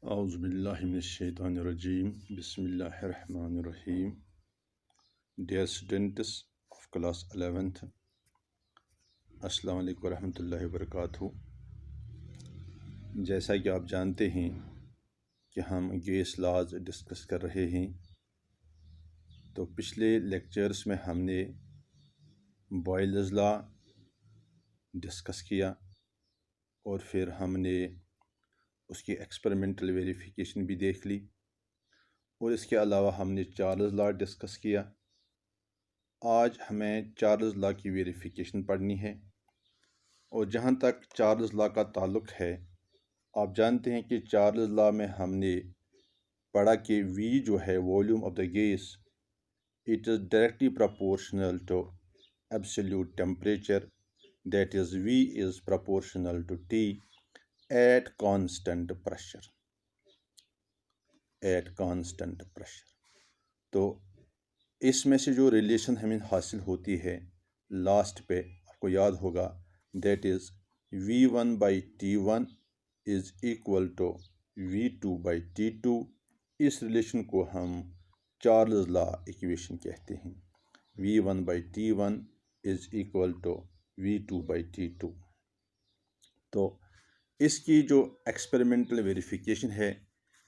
Auzubillahiminash-shaytanir-rajim. Bismillahir-rahmanir-rahim. Dear students of class 11th, अस्सलाम वालेकुम रहमतुल्लाहि व बरकातहू। जैसा कि आप जानते हैं कि हम गैस लॉज डिस्कस कर रहे हैं, तो पिछले लेक्चर्स में हमने बॉयलर्स लॉ डिस्कस किया और फिर हमने उसकी एक्सपेरिमेंटल वेरिफिकेशन भी देख ली और इसके अलावा हमने चार्ल्स लॉ डिस्कस किया। आज हमें चार्ल्स लॉ की वेरिफिकेशन पढ़नी है और जहाँ तक चार्ल्स लॉ का ताल्लुक़ है, आप जानते हैं कि चार्ल्स लॉ में हमने पढ़ा कि V जो है volume of the gas, it is directly proportional to absolute temperature, that is V is proportional to T at constant pressure. तो इसमें से जो रिलेशन हमें हासिल होती है लास्ट पे, आपको याद होगा, that is V1/T1 is equal to V2/T2। इस रिलेशन को हम चार्ल्स लॉ इक्वेशन कहते हैं। V1/T1 is equal to V2/T2। तो इसकी जो एक्सपेरिमेंटल वेरिफिकेशन है,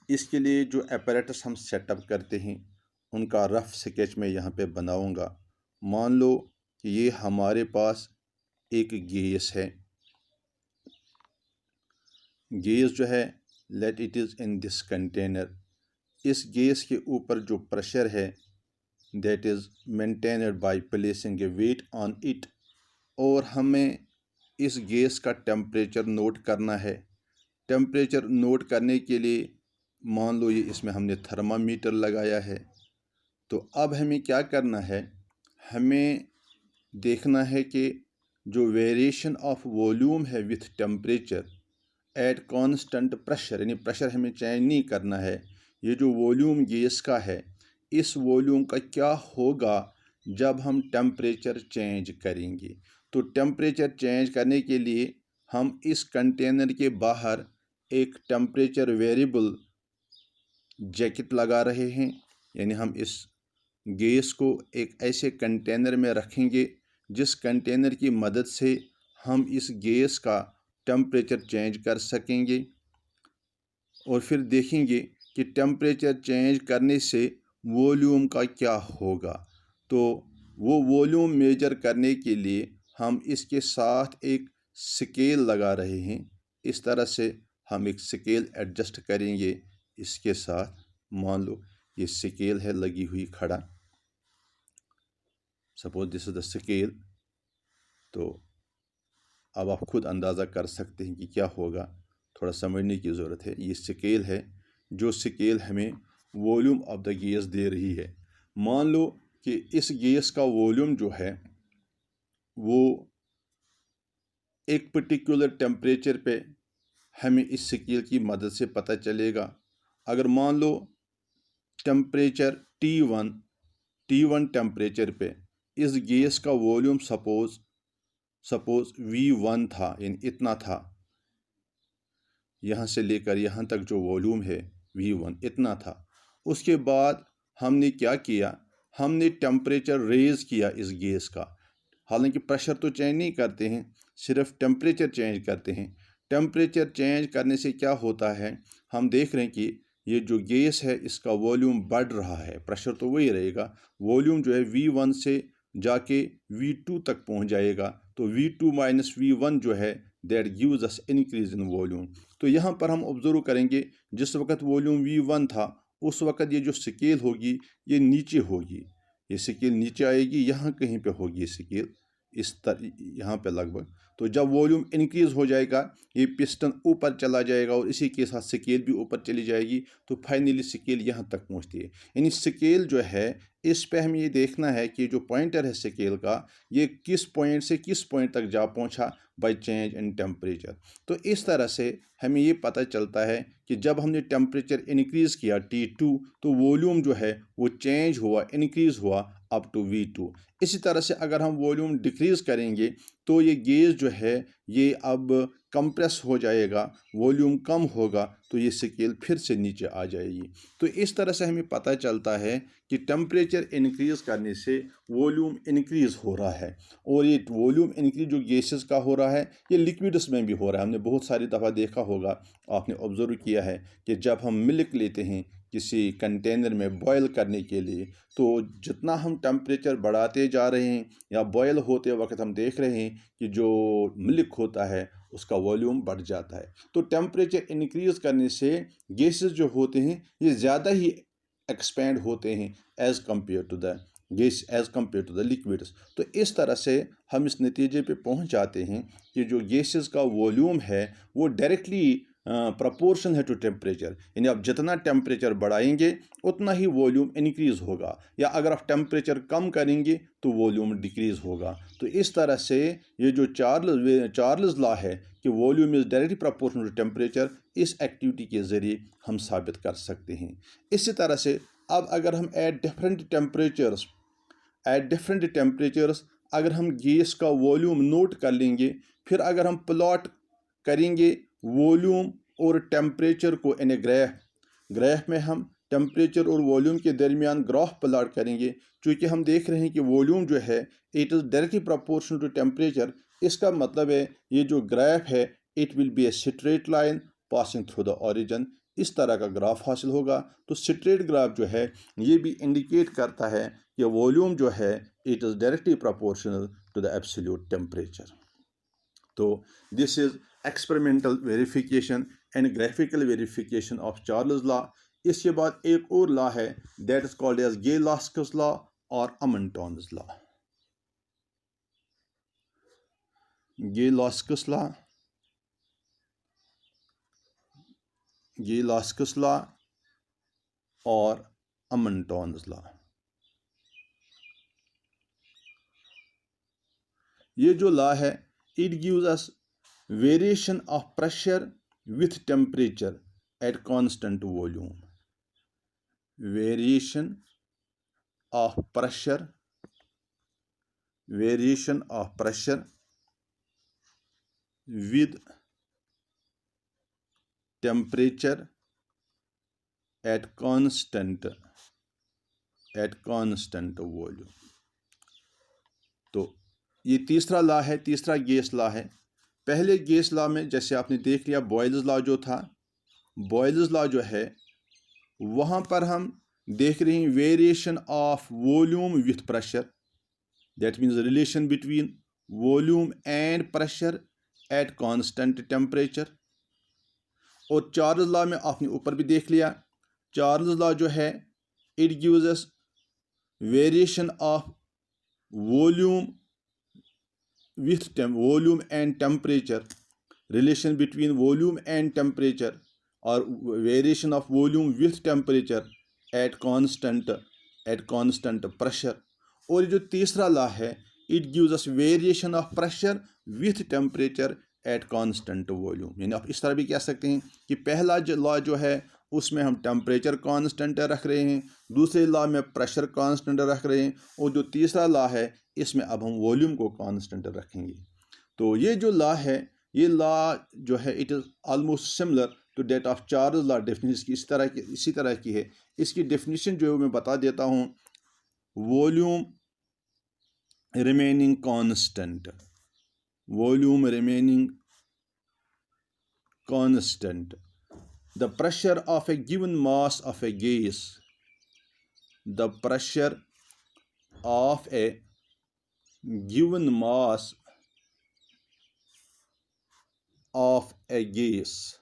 इसके लिए जो apparatus हम सेटअप करते हैं उनका रफ स्केच मैं यहाँ पे बनाऊँगा। मान लो कि ये हमारे पास एक गैस है। गैस जो है, let it is in this container. इस गैस के ऊपर जो प्रेशर है, that is maintained by placing a weight on it. और हमें इस गैस का टेम्परेचर नोट करना है। टेम्परेचर नोट करने के लिए मान लो ये इसमें हमने थर्मामीटर लगाया है। तो अब हमें क्या करना है, हमें देखना है कि जो वेरिएशन ऑफ वॉल्यूम है with temperature at constant pressure, यानी प्रेशर हमें चेंज नहीं करना है, ये जो वॉल्यूम गैस का है, इस वॉल्यूम का क्या होगा जब हम टेम्परेचर चेंज करेंगे। तो टेम्परेचर चेंज करने के लिए हम इस कंटेनर के बाहर एक टेम्परेचर वेरिएबल जैकेट लगा रहे हैं। यानी हम इस गैस को एक ऐसे कंटेनर में रखेंगे जिस कंटेनर की मदद से हम इस गैस का टेम्परेचर चेंज कर सकेंगे और फिर देखेंगे कि टेम्परेचर चेंज करने से वॉल्यूम का क्या होगा। तो वो वॉल्यूम मेजर करने के लिए हम इसके साथ एक स्केल लगा रहे हैं। इस तरह से हम एक स्केल एडजस्ट करेंगे इसके साथ। मान लो ये स्केल है लगी हुई खड़ा, suppose this is the scale. तो अब आप खुद अंदाज़ा कर सकते हैं कि क्या होगा, थोड़ा समझने की ज़रूरत है। ये स्केल है, जो स्केल हमें वॉल्यूम ऑफ द गैस दे रही है। मान लो कि इस गैस का वॉल्यूम जो है वो एक पर्टिकुलर टेम्परेचर पे हमें इस स्केल की मदद से पता चलेगा। अगर मान लो टेम्परेचर T1 टेम्परेचर पे इस गैस का वॉल्यूम सपोज V1 था, यानी इतना था, यहाँ से लेकर यहाँ तक जो वॉल्यूम है V1 इतना था। उसके बाद हमने क्या किया, हमने टेम्परेचर रेज़ किया इस गैस का। हालांकि प्रेशर तो चेंज नहीं करते हैं, सिर्फ टेम्परेचर चेंज करते हैं। टेम्परेचर चेंज करने से क्या होता है, हम देख रहे हैं कि ये जो गैस है इसका वॉल्यूम बढ़ रहा है, प्रेशर तो वही रहेगा। वॉल्यूम जो है V1 से जाके V2 तक पहुंच जाएगा। तो V2 माइनस V1 जो है that gives us increase in volume. तो यहाँ पर हम ऑब्जर्व करेंगे जिस वक्त वॉल्यूम V1 था उस वक्त ये जो स्केल होगी ये नीचे होगी, ये स्केल नीचे आएगी, यहाँ कहीं पे होगी स्केल इस यहाँ पे लगभग। तो जब वॉल्यूम इंक्रीज हो जाएगा ये पिस्टन ऊपर चला जाएगा और इसी के साथ स्केल भी ऊपर चली जाएगी। तो फाइनली स्केल यहाँ तक पहुँचती है। यानी स्केल जो है इस पे हमें ये देखना है कि जो पॉइंटर है स्केल का ये किस पॉइंट से किस पॉइंट तक जा पहुँचा बाय चेंज इन टेम्परेचर। तो इस तरह से हमें ये पता चलता है कि जब हमने टेम्परेचर इंक्रीज़ किया T2 तो वॉल्यूम जो है वो चेंज हुआ, इंक्रीज़ हुआ अप टू V2। इसी तरह से अगर हम वॉल्यूम डिक्रीज़ करेंगे तो ये गेज जो है ये अब कंप्रेस हो जाएगा, वॉल्यूम कम होगा तो ये स्केल फिर से नीचे आ जाएगी। तो इस तरह से हमें पता चलता है कि टेम्परेचर इंक्रीज़ करने से वॉल्यूम इंक्रीज़ हो रहा है। और ये वॉल्यूम इंक्रीज जो गैसेस का हो रहा है ये लिक्विड्स में भी हो रहा है। हमने बहुत सारी दफ़ा देखा होगा, आपने ऑब्ज़र्व किया है कि जब हम मिल्क लेते हैं किसी कंटेनर में बॉयल करने के लिए, तो जितना हम टेम्परेचर बढ़ाते जा रहे हैं या बॉयल होते वक्त हम देख रहे हैं कि जो मिल्क होता है उसका वॉल्यूम बढ़ जाता है। तो टेम्परेचर इंक्रीज़ करने से गैसेस जो होते हैं ये ज़्यादा ही एक्सपेंड होते हैं as compare to the gas, as compare to the liquids. तो इस तरह से हम इस नतीजे पे पहुंच जाते हैं कि जो गैसेस का वॉल्यूम है वो डायरेक्टली प्रपोर्शन है टू टेम्परेचर, यानी आप जितना टेम्परेचर बढ़ाएंगे उतना ही वॉल्यूम इंक्रीज़ होगा, या अगर आप टेम्परेचर कम करेंगे तो वॉल्यूम डिक्रीज़ होगा। तो इस तरह से ये जो चार्ल्स लॉ है कि volume is directly proportional to temperature, इस एक्टिविटी के ज़रिए हम साबित कर सकते हैं। इसी तरह से अब अगर हम एट डिफरेंट टेम्परेचर्स अगर हम गैस का वॉल्यूम नोट कर लेंगे, फिर अगर हम प्लॉट करेंगे वॉल्यूम और टेम्परेचर को इन ए ग्राफ में हम टेम्परेचर और वॉल्यूम के दरमियान ग्राफ प्लॉट करेंगे, चूँकि हम देख रहे हैं कि वॉल्यूम जो है it is directly proportional to temperature. इसका मतलब है ये जो ग्राफ है it will be a straight line passing through the origin. इस तरह का ग्राफ हासिल होगा। तो स्ट्रेट ग्राफ जो है ये भी इंडिकेट करता है कि वॉल्यूम जो है it is directly proportional to the absolute temperature. तो this is experimental verification and graphical verification of Charles law. इसके बाद एक और लॉ है that is called as Gay-Lussac's law और Amontons law. Gay-Lussac's law, Gay-Lussac's law और Amontons law. ये जो लॉ है it gives us variation of pressure with temperature at constant volume. Variation of pressure, variation of pressure with temperature at constant volume। तो ये तीसरा law है, तीसरा guess law है। पहले गेस लॉ में जैसे आपने देख लिया बॉयल्स लॉ जो था, बॉयल्स लॉ जो है वहाँ पर हम देख रहे हैं variation of volume with pressure, that means relation between volume and pressure at constant temperature. और चार्ल्स लॉ में आपने ऊपर भी देख लिया, चार्ल्स लॉ जो है it gives us variation of volume with volume and temperature, relation between volume and temperature, और variation of volume with temperature at constant pressure. और ये जो तीसरा लॉ है it gives us variation of pressure with temperature at constant volume. यानी आप इस तरह भी कह सकते हैं कि पहला लॉ जो है उसमें हम टेम्परेचर कांस्टेंट रख रहे हैं, दूसरे लॉ में प्रेशर कांस्टेंट रख रहे हैं, और जो तीसरा लॉ है इसमें अब हम वॉल्यूम को कांस्टेंट रखेंगे। तो ये जो लॉ है ये लॉ जो है it is almost similar to that of Charles law. Definition इसी तरह की है। इसकी डेफिनेशन जो है मैं बता देता हूँ। Volume remaining constant, volume remaining constant, the pressure of a given mass of a gas, the pressure of a given mass of a gas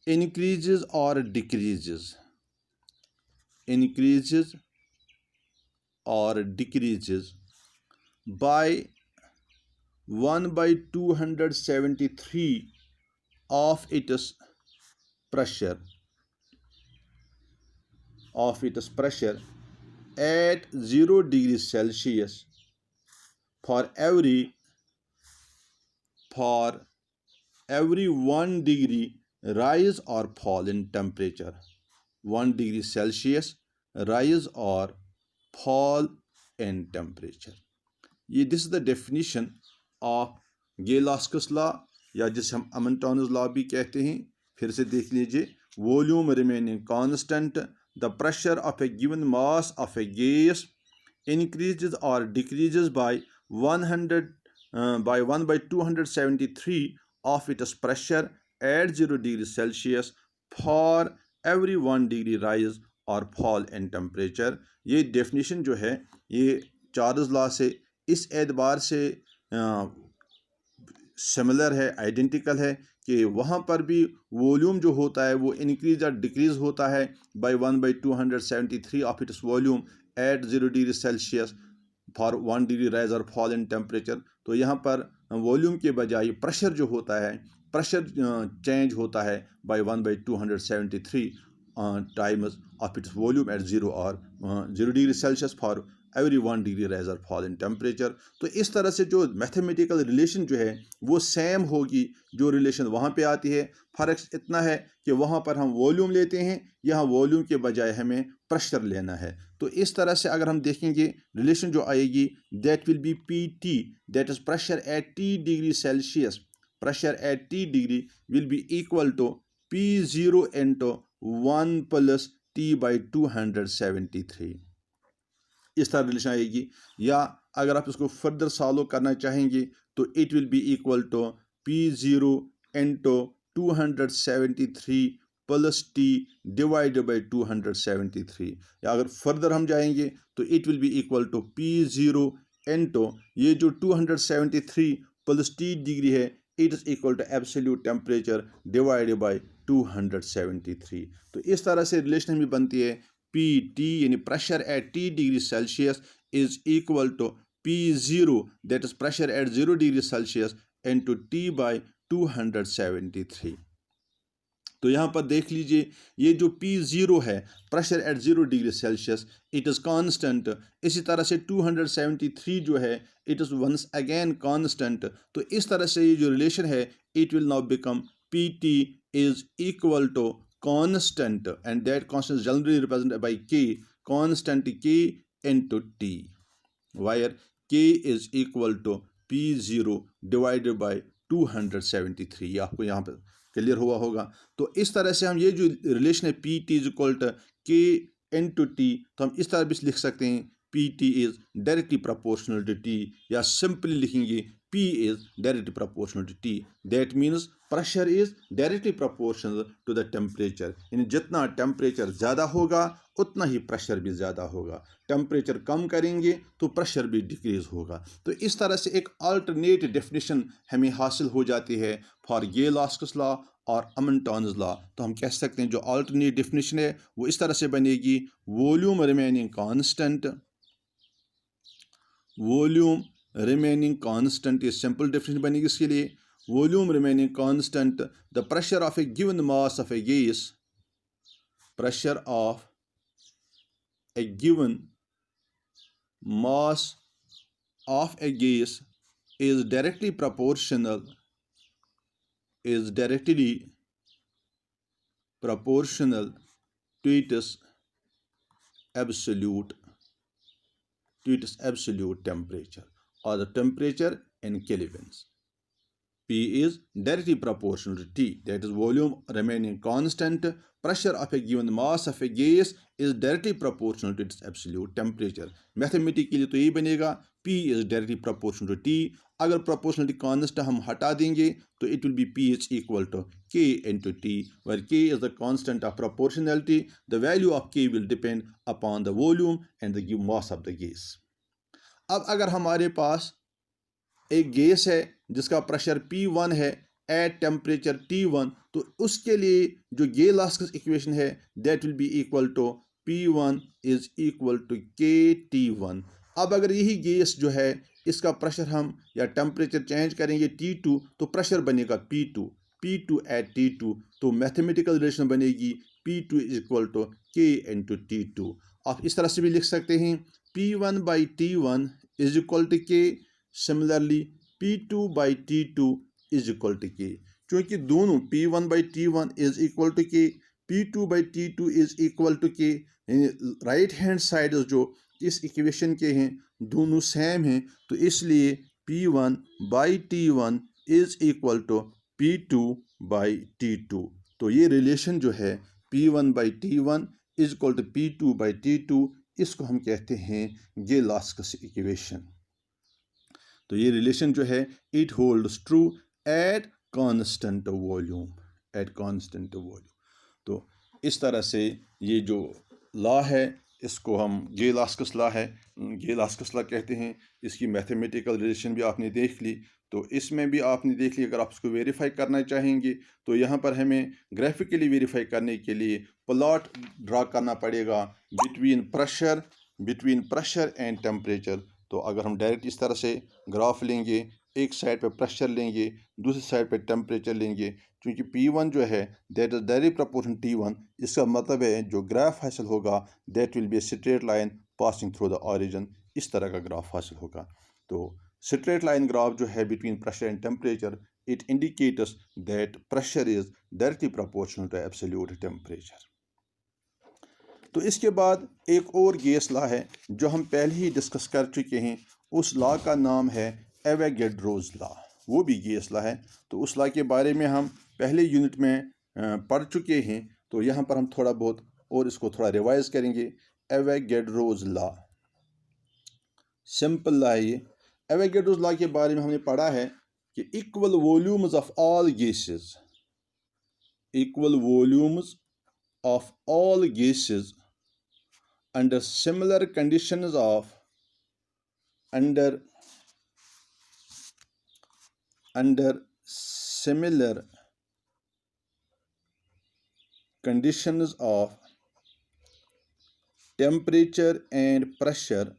increases or decreases, increases or decreases by 1/273 of its pressure at 0 degrees Celsius for every 1 degree rise or fall in temperature, 1 degree Celsius rise or fall in temperature. ये this is the definition of Gay-Lussac's law, या जिसे हम अमनटॉनस law भी कहते हैं. फिर से देख लीजिए. Volume remaining constant, the pressure of A given mass of a gas increases or decreases by 1/273 of its pressure at 0 degree Celsius for every 1 degree rise or fall in temperature. ये definition जो है ये Charles law से इस एतबार से similar है, identical है कि वहाँ पर भी वॉल्यूम जो होता है वो इंक्रीज और डिक्रीज होता है by 1/273 of its volume at 0 degree Celsius for 1 degree rise और फॉल इन टेम्परेचर. तो यहाँ पर वॉल्यूम के बजाय प्रेशर जो होता है, प्रेशर चेंज होता है by 1/273 times of its volume at 0 degree Celsius for every 1 degree rise और फॉल इन टेम्परेचर. तो इस तरह से जो मैथमेटिकल रिलेशन जो है वो सेम होगी जो रिलेशन वहाँ पे आती है. फ़र्क इतना है कि वहाँ पर हम वॉल्यूम लेते हैं, यहाँ वॉल्यूम के बजाय हमें प्रेशर लेना है. तो इस तरह से अगर हम देखेंगे रिलेशन जो आएगी that will be P T, that is pressure at T degree Celsius. Pressure at T degree will be equal to P0 into 1 plus T by 273. इस तरह रिलेशन आएगी. या अगर आप इसको फर्दर सॉल्व करना चाहेंगे तो it will be equal to P0 into 273 plus T divided by 273. या अगर फर्दर हम जाएंगे तो it will be equal to P0 into ये जो 273 प्लस T डिग्री है it is equal to absolute temperature divided by 273. तो इस तरह से रिलेशन हमें बनती है Pt यानी pressure at T degree Celsius is equal to P0 that is pressure at 0 degree Celsius into T by 273. तो यहाँ पर देख लीजिए ये जो P0 है pressure at 0 degree Celsius it is constant. इसी तरह से 273 जो है it is once again constant. तो इस तरह से ये जो रिलेशन है it will now become Pt is equal to constant, and that constant is generally represented by K, constant K into T, where K is equal to P0 divided by 273. ये आपको यहाँ पर क्लियर हुआ होगा. तो इस तरह से हम ये जो रिलेशन है Pt is equal to K into T, तो हम इस तरह भी लिख सकते हैं Pt is directly proportional to T, या सिंपली लिखेंगे P is directly proportional to T. That means pressure is directly proportional to the temperature. यानी जितना टेम्परेचर ज़्यादा होगा उतना ही प्रेशर भी ज़्यादा होगा. टेम्परेचर कम करेंगे तो प्रेशर भी डिक्रीज होगा. तो इस तरह से एक अल्टरनेट डेफिनेशन हमें हासिल हो जाती है फॉर गेलास्कस लॉ और अमनटॉनस लॉ. तो हम कह सकते हैं जो अल्टरनेट डेफिनेशन है वो इस तरह से बनेगी volume remaining constant, volume remaining constant is simple definition बनेगी इसके लिए. volume remaining constant, the pressure of a given mass of a gas, pressure of a given mass of a gas is directly proportional to its absolute temperature, or the temperature in kelvins. P is directly proportional to T, that is volume remaining constant. Pressure of a given mass of a gas is directly proportional to its absolute temperature. Mathematically तो ये बनेगा P is directly proportional to T. अगर proportionality constant हम हटा देंगे तो it will be P is equal to K into T, where K is the constant of proportionality. The value of K will depend upon the volume and the given mass of the gas. अब अगर हमारे पास एक gas है जिसका pressure P1 है at temperature T1, तो उसके लिए जो गेलास्कस इक्वेशन है that will be equal to P1 is equal to KT1. अब अगर यही गैस जो है इसका प्रेशर हम या टेम्परेचर चेंज करेंगे T2 तो प्रेशर बनेगा P2 एट T2. तो मैथमेटिकल रिलेशन बनेगी P2 is equal to K into T2. आप इस तरह से भी लिख सकते हैं P1 by T1 is equal to K. Similarly, P2 by T2 is equal to K. क्योंकि दोनों P1 by T1 is equal to K, P2 by T2 is equal to K. Right hand side जो इस equation के हैं, दोनों same हैं, तो इसलिए P1/T1 is equal to P2/T2। तो ये रिलेशन जो है P1/T1 is equal to P2/T2, इसको हम कहते हैं गेलास्कस इक्वेशन। तो ये रिलेशन जो है it holds true eight constant volume, eight constant volume. तो इस तरह से ये जो लॉ है इसको हम गेलास्कस लॉ है, गेलास्कस लॉ कहते हैं। इसकी मैथमेटिकल रिलेशन भी आपने देख ली, तो इसमें भी आपने देख ली। अगर आप इसको वेरीफाई करना चाहेंगे तो यहाँ पर हमें ग्राफिकली वेरीफाई करने के लिए प्लॉट ड्रा करना पड़ेगा बिटवीन प्रेशर एंड टेम्परेचर। तो अगर हम डायरेक्ट इस तरह से ग्राफ लेंगे, एक साइड पे प्रेशर लेंगे, दूसरी साइड पे टेम्परेचर लेंगे, क्योंकि P1 जो है that is direct proportion T1, इसका मतलब है जो ग्राफ हासिल होगा that will be a straight line passing through the origin. इस तरह का ग्राफ हासिल होगा। तो स्ट्रेट लाइन ग्राफ जो है between pressure and temperature, it indicates that pressure is directly proportional to absolute temperature. तो इसके बाद एक और गैस लॉ है जो हम पहले ही डिस्कस कर चुके हैं। उस लॉ का नाम है एवोगैड्रोज लॉ, वो भी गैस लॉ है। तो उस लॉ के बारे में हम पहले यूनिट में पढ़ चुके हैं, तो यहाँ पर हम थोड़ा बहुत और इसको थोड़ा रिवाइज करेंगे। एवोगैड्रोज लॉ सिंपल लॉ है ये। एवोगैड्रोज लॉ के बारे में हमने पढ़ा है कि equal volumes of all gases, equal volumes of all gases under similar conditions of under similar conditions of temperature and pressure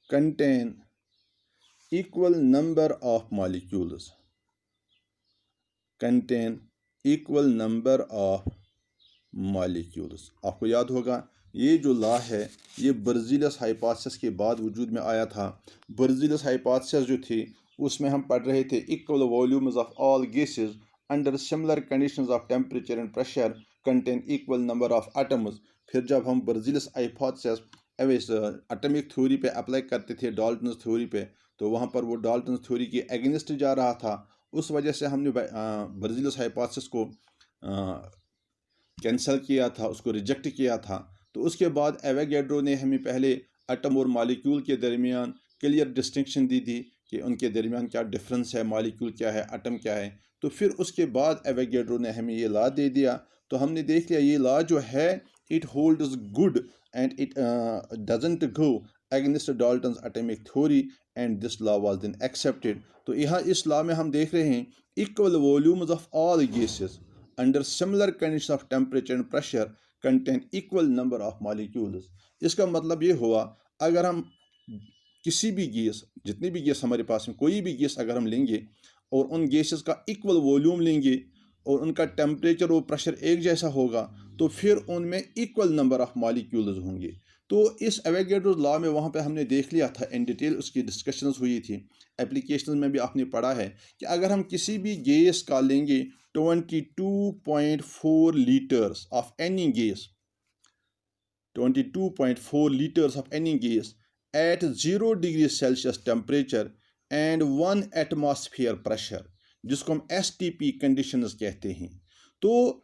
contain equal number of molecules, contain equal number of molecules। आपको याद होगा ये जो law है ये बर्ज़िलस hypothesis के बाद वजूद में आया था। बर्ज़िलस हाइपोथेसिस जो थी उसमें हम पढ़ रहे थे equal volumes of all gases under similar conditions of temperature and pressure contain equal number of atoms. फिर जब हम बर्ज़िलस हाइपोथेसिस एटॉमिक थ्योरी पे अप्लाई करते थे, डाल्टन्स थ्योरी पे, तो वहाँ पर वो डाल्टन्स थ्योरी के अगेंस्ट जा रहा था। उस वजह से हमने बर्ज़िलस हाइपोथेसिस को कैंसिल किया था, उसको रिजेक्ट किया था। तो उसके बाद एवोगैड्रो ने हमें पहले एटम और मॉलिक्यूल के दरमियान क्लियर डिस्टिंक्शन दी थी कि उनके दरमियान क्या डिफरेंस है, मॉलिक्यूल क्या है, एटम क्या है। तो फिर उसके बाद एवोगैड्रो ने हमें ये लॉ दे दिया। तो हमने देख लिया ये लॉ जो है it holds good and it doesn't go against Dalton's atomic theory and this law was then accepted. तो यहाँ इस लॉ में हम देख रहे हैं equal volumes of all gases under similar condition of temperature and pressure contain equal number of molecules. इसका मतलब ये हुआ अगर हम किसी भी गैस, जितनी भी गैस हमारे पास में, कोई भी गैस अगर हम लेंगे और उन गैसेस का इक्वल वॉल्यूम लेंगे और उनका टेम्परेचर और प्रेशर एक जैसा होगा तो फिर उनमें इक्वल नंबर ऑफ मॉलिक्यूल्स होंगे। तो इस एवोगैड्रोस लॉ में वहाँ पे हमने देख लिया था इन डिटेल, उसकी डिस्कशंस हुई थी। एप्लीकेशन में भी आपने पढ़ा है कि अगर हम किसी भी गैस का लेंगे 22.4 litres of any gas, 22.4 litres of any gas at 0 degree Celsius temperature and 1 atmosphere pressure, जिसको हम STP कंडीशंस कहते हैं। तो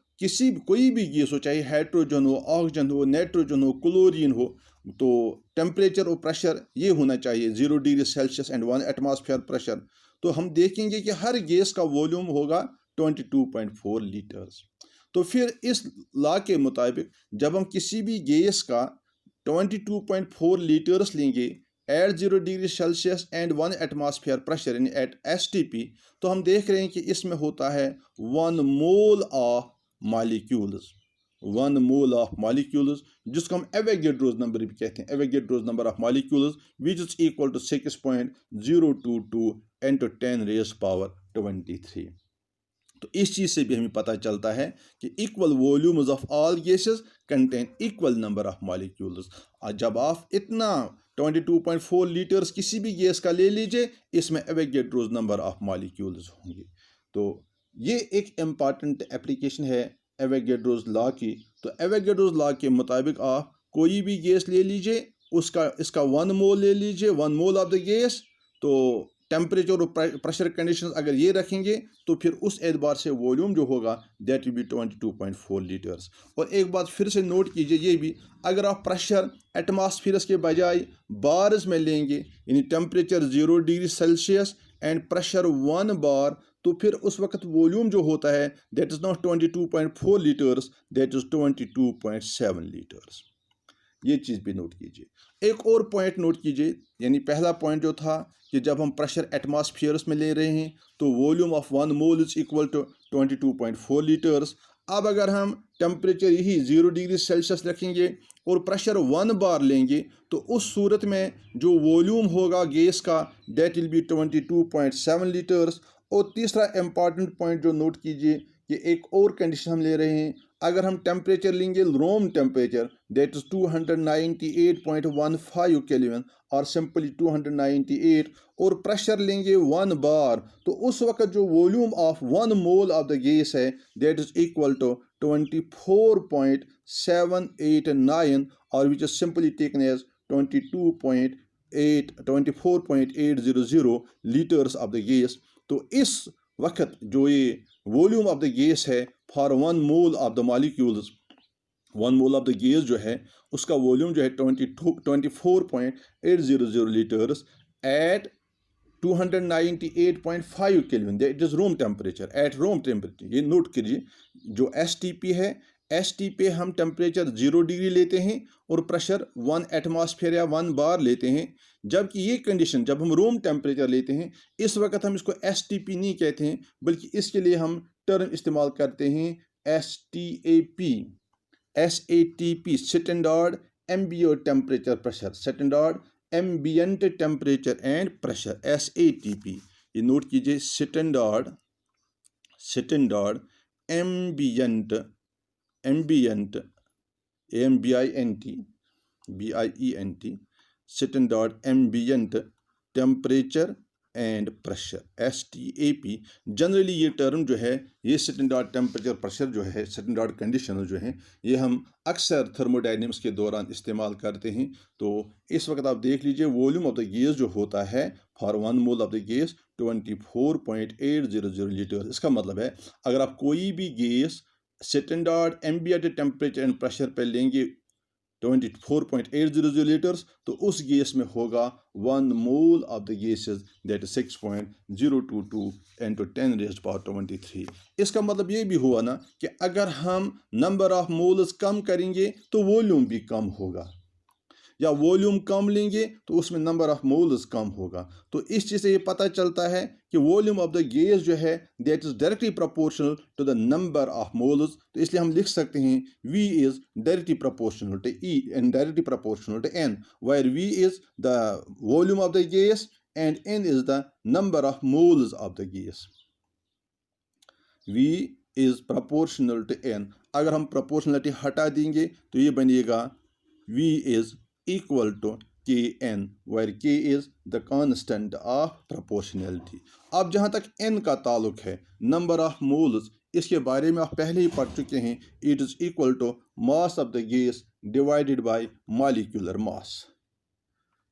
कोई भी गैस हो, चाहे हाइड्रोजन हो, ऑक्सीजन हो, नाइट्रोजन हो, क्लोरीन हो, तो टेम्परेचर और प्रेशर ये होना चाहिए 0 degree Celsius and 1 atmosphere pressure. तो हम देखेंगे कि हर गैस का वॉल्यूम होगा 22.4 लीटर्स। तो फिर इस लॉ के मुताबिक जब हम किसी भी गैस का 22.4 लीटर्स लेंगे at 0 degree Celsius and 1 atmosphere pressure यानी एट STP, तो हम देख रहे हैं कि इसमें होता है 1 mole of molecules, 1 mole of molecules, जिसको हम एवोगैड्रोस नंबर भी कहते हैं। Avogadro's number of molecules which is equal to 6.022 × 10⁻23। तो इस चीज़ से भी हमें पता चलता है कि equal volumes of all gases contain equal number of molecules. जब आप इतना 22.4 लीटर्स किसी भी गैस का ले लीजिए, इसमें एवोगैड्रोस नंबर ऑफ मॉलिक्यूल्स होंगे। तो ये एक इम्पॉर्टेंट एप्लीकेशन है एवोगैड्रोस लॉ की। तो एवोगैड्रोस लॉ के मुताबिक आप कोई भी गैस ले लीजिए, इसका 1 मोल ले लीजिए, 1 मोल ऑफ द गैस। तो टेम्परेचर और प्रेशर कंडीशंस अगर ये रखेंगे तो फिर उस एतबार से वॉल्यूम जो होगा दैट विल बी 22.4 लीटर्स। और एक बात फिर से नोट कीजिए ये भी, अगर आप प्रेशर एटमॉस्फेयर के बजाय बार्स में लेंगे, यानी temperature 0 degree Celsius and pressure 1 बार, तो फिर उस वक्त वॉल्यूम जो होता है that is not 22.4 litres, that is 22.7 litres. ये चीज़ भी नोट कीजिए। एक और पॉइंट नोट कीजिए, यानी पहला पॉइंट जो था कि जब हम प्रेशर एटमॉस्फेयर्स में ले रहे हैं तो volume of 1 mole is equal to 22.4 litres. अब अगर हम टेम्परेचर यही 0 डिग्री सेल्सियस रखेंगे और प्रेशर 1 बार लेंगे तो उस सूरत में जो वॉल्यूम होगा गैस का दैट विल बी 22.7 लीटर्स। और तीसरा इम्पॉर्टेंट पॉइंट जो नोट कीजिए कि एक और कंडीशन हम ले रहे हैं, अगर हम टेम्परेचर लेंगे room temperature that is 298.15 kelvin और सिंपली 298 और प्रेशर लेंगे 1 बार, तो उस वक्त जो volume of 1 mole of the gas है दैट इज इक्वल टू 24.789 और which is simply taken as 24.800 litres of the gas. तो इस वक्त जो ये वॉल्यूम ऑफ द गैस है for 1 mole of the molecules, 1 mole of the gas जो है उसका वॉल्यूम जो है 24.800 litres at 298.5 kelvin, that is room temperature, at room temperature. ये नोट कीजिए, जो STP है, STP हम टेम्परेचर 0 डिग्री लेते हैं और प्रेशर 1 एटमॉस्फेयर या 1 बार लेते हैं, जबकि ये कंडीशन जब हम रूम टेम्परेचर लेते हैं इस वक्त हम इसको STP नहीं कहते हैं, बल्कि इसके लिए हम टर्म इस्तेमाल करते हैं SATP, standard ambient temperature pressure, standard ambient temperature and pressure, SATP। ये नोट कीजिए, standard ambient BIENT standard ambient temperature and pressure, STAP। Generally ये टर्म जो है, ये स्टैंडर्ड टेम्परेचर प्रेशर जो है, स्टैंडर्ड कंडीशन जो है, ये हम अक्सर थर्मोडायनेमिक्स के दौरान इस्तेमाल करते हैं। तो इस वक्त आप देख लीजिए वॉल्यूम ऑफ द गैस जो होता है for 1 mole of the gas 24.800 litre. इसका मतलब है अगर आप कोई भी gas standard ambient temperature and pressure पर लेंगे 24.800 लीटर्स, तो उस गैस में होगा 1 mole of the gases that is 6.022 × 10⁻23। इसका मतलब ये भी हुआ ना कि अगर हम नंबर ऑफ मोल्स कम करेंगे तो वॉल्यूम भी कम होगा, या वॉल्यूम कम लेंगे तो उसमें नंबर ऑफ मोल्स कम होगा। तो इस चीज़ से ये पता चलता है कि वॉल्यूम ऑफ द गैस जो है that is directly proportional to the number of moles. तो इसलिए हम लिख सकते हैं V is directly proportional to E and directly proportional to N, where V is the volume of the gas and N is the number of moles of the gas. V is proportional to N। अगर हम proportionality हटा देंगे तो ये बनेगा V is equal to Kn, where K is the constant of proportionality। अब जहाँ तक N का ताल्लुक है, नंबर ऑफ मोल्स, इसके बारे में आप पहले ही पढ़ चुके हैं। It is equal to mass of the gas divided by molecular mass,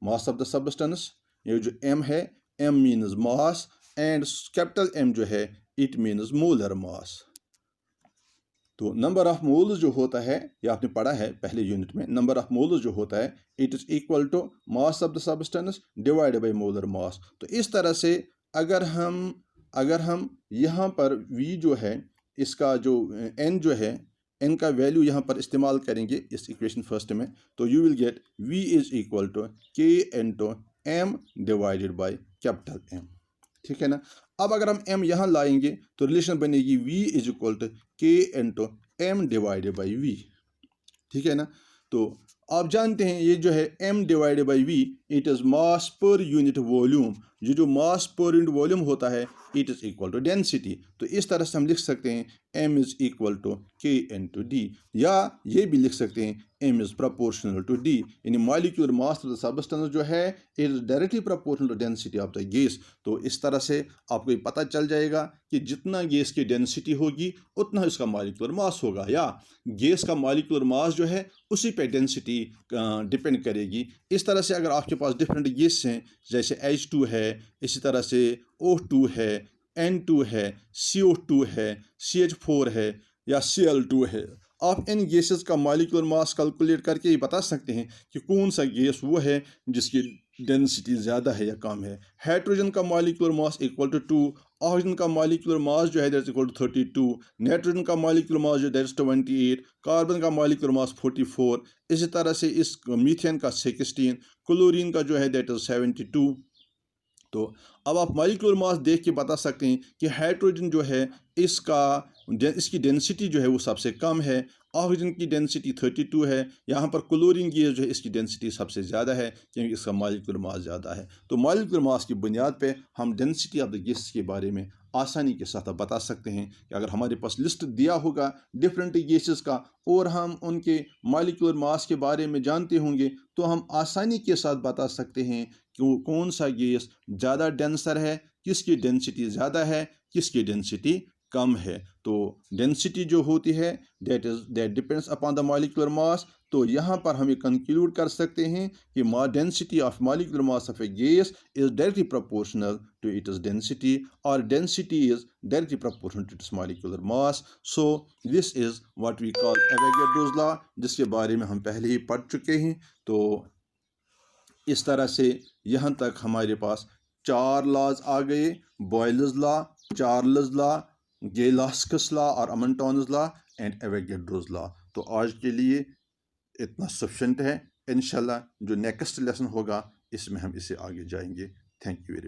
mass of the substance. ये जो M है, M means mass and capital M जो है इट मीन्स मोलर मास। तो नंबर ऑफ मोल्स जो होता है, ये आपने पढ़ा है पहले यूनिट में, नंबर ऑफ मोल्स जो होता है it is equal to mass of the substance divided by molar mass. तो इस तरह से अगर हम यहाँ पर V जो है, इसका जो N जो है, N का वैल्यू यहाँ पर इस्तेमाल करेंगे इस इक्वेशन फर्स्ट में, तो you will get V is equal to K × M divided by capital M। ठीक है ना। अब अगर हम M यहाँ लाएंगे तो रिलेशन बनेगी V is equal to K × M divided by V। ठीक है ना। तो आप जानते हैं ये जो है M divided by V, it is mass per unit volume. ये जो मास पर यूनिट वॉल्यूम होता है it is equal to density. तो इस तरह से हम लिख सकते हैं m is equal to k into d, या ये भी लिख सकते हैं m is proportional to d, यानी molecular mass of the substance जो है it is directly proportional to density of the gas. तो इस तरह से आपको ये पता चल जाएगा कि जितना गैस की डेंसिटी होगी उतना इसका मॉलिक्यूलर मास होगा, या गैस का मॉलिक्यूलर मास जो है उसी पे डेंसिटी डिपेंड करेगी। इस तरह से अगर आपके पास डिफरेंट गैस हैं जैसे H2 है, इसी तरह से O2 है, N2 है, CO2 है, CH4 है या Cl2 है, आप इन गैसेस का मॉलिक्यूलर मास कैलकुलेट करके ही बता सकते हैं कि कौन सा गैस वो है जिसकी डेंसिटी ज़्यादा है या कम है। हाइड्रोजन का molecular mass equal to 2, oxygen का मॉलिक्यूलर मास जो है that is equal to 32, nitrogen का मॉलिक्यूलर मास जो दैट इज 28, कार्बन का मॉलिक्यूलर मास 44, इसी तरह से इस मीथेन का 16, क्लोरीन का जो है दैट इज 72। तो अब आप मॉलिक्यूलर मास देख के बता सकते हैं कि हाइड्रोजन जो है इसकी डेंसिटी जो है वो सबसे कम है, ऑक्सीजन की डेंसिटी 32 है, यहाँ पर क्लोरीन गैस जो है इसकी डेंसिटी सबसे ज़्यादा है क्योंकि इसका मॉलिक्यूलर मास ज़्यादा है। तो मॉलिक्यूलर मास की बुनियाद पे हम डेंसिटी ऑफ द गैस के बारे में आसानी के साथ बता सकते हैं कि अगर हमारे पास लिस्ट दिया होगा डिफरेंट गैसेस का और हम उनके मॉलिक्यूलर मास के बारे में जानते होंगे तो हम आसानी के साथ बता सकते हैं कि कौन सा गैस ज़्यादा डेंसर है, किसकी डेंसिटी ज़्यादा है, किसकी डेंसिटी कम है। तो डेंसिटी जो होती है that depends upon the molecular mass. तो यहाँ पर हम ये कंक्लूड कर सकते हैं कि density of molecular mass of a gas is directly proportional to its density, और density is directly proportional to its molecular mass. So this is what we call Avogadro's law, जिसके बारे में हम पहले ही पढ़ चुके हैं। तो इस तरह से यहाँ तक हमारे पास 4 लॉज आ गए: Boyle's law, Charles law, Gay-Lussac's law और Amontons law and Avogadro's law. तो आज के लिए इतना सफिशेंट है। इंशाल्लाह जो नेक्स्ट लेसन होगा इसमें हम इसे आगे जाएंगे। Thank you very much.